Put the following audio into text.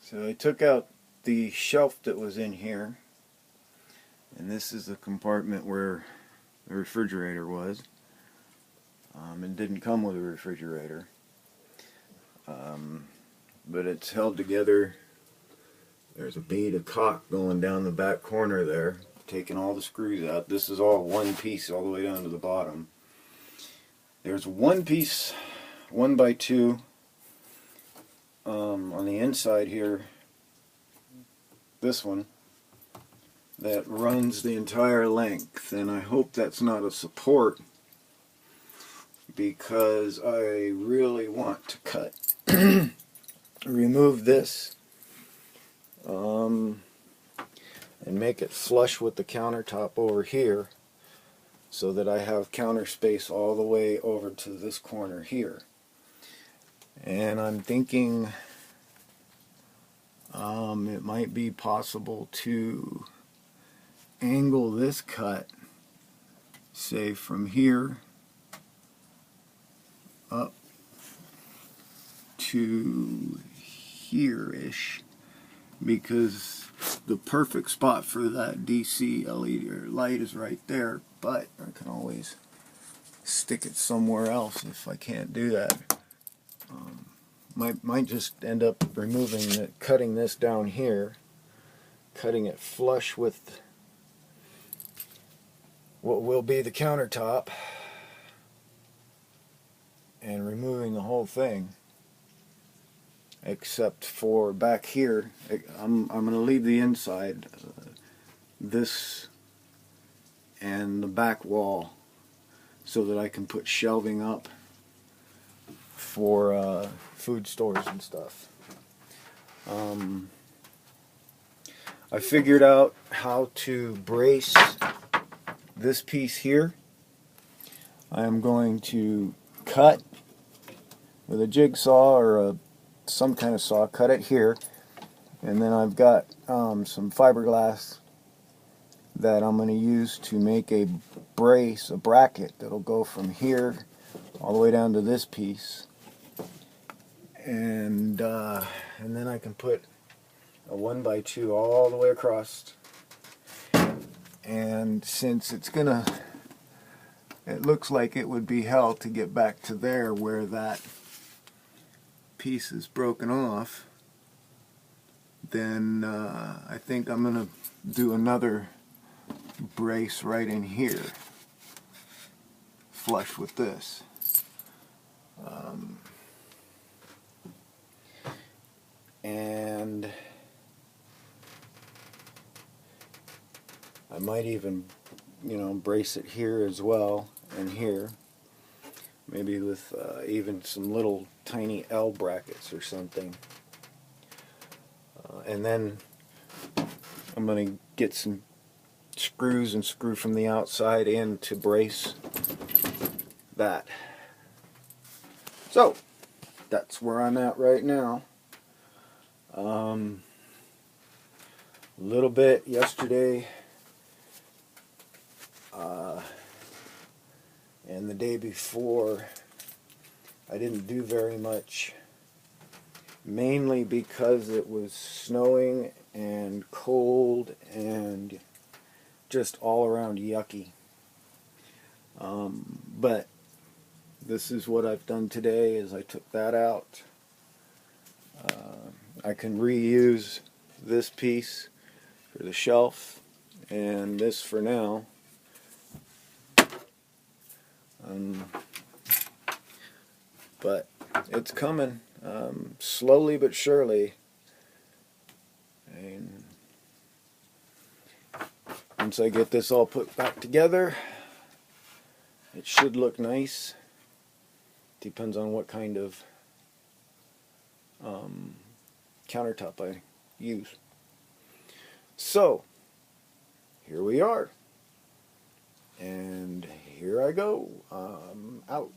So I took out the shelf that was in here, and this is the compartment where the refrigerator was. It didn't come with a refrigerator, but it's held together. There's a bead of caulk going down the back corner there, taking all the screws out. This is all one piece all the way down to the bottom. There's one piece, 1x2, on the inside here, this one, that runs the entire length, and I hope that's not a support, because I really want to remove this and make it flush with the countertop over here, so that I have counter space all the way over to this corner here. And I'm thinking it might be possible to angle this cut, say from here up to here-ish, because the perfect spot for that DC LED light is right there, but I can always stick it somewhere else if I can't do that. Might just end up cutting this down here, cutting it flush with what will be the countertop, and removing the whole thing, except for back here. I'm going to leave the inside, this and the back wall, so that I can put shelving up for food stores and stuff. I figured out how to brace this piece here. I am going to cut with a jigsaw or some kind of saw, cut it here, and then I've got some fiberglass that I'm going to use to make a brace, a bracket that'll go from here all the way down to this piece, and then I can put a 1x2 all the way across. And since it looks like it would be hell to get back to there where that piece is broken off, then I think I'm going to do another brace right in here, flush with this. And I might even, brace it here as well, and here, maybe with even some little tiny L brackets or something. And then I'm going to get some screws and screw from the outside in to brace that. So that's where I'm at right now. A little bit yesterday and the day before I didn't do very much, mainly because it was snowing and cold and just all around yucky. But this is what I've done today, is I took that out. I can reuse this piece for the shelf and this for now. But it's coming, slowly but surely. And once I get this all put back together, it should look nice. Depends on what kind of countertop I use. So here we are, and here I go. Out.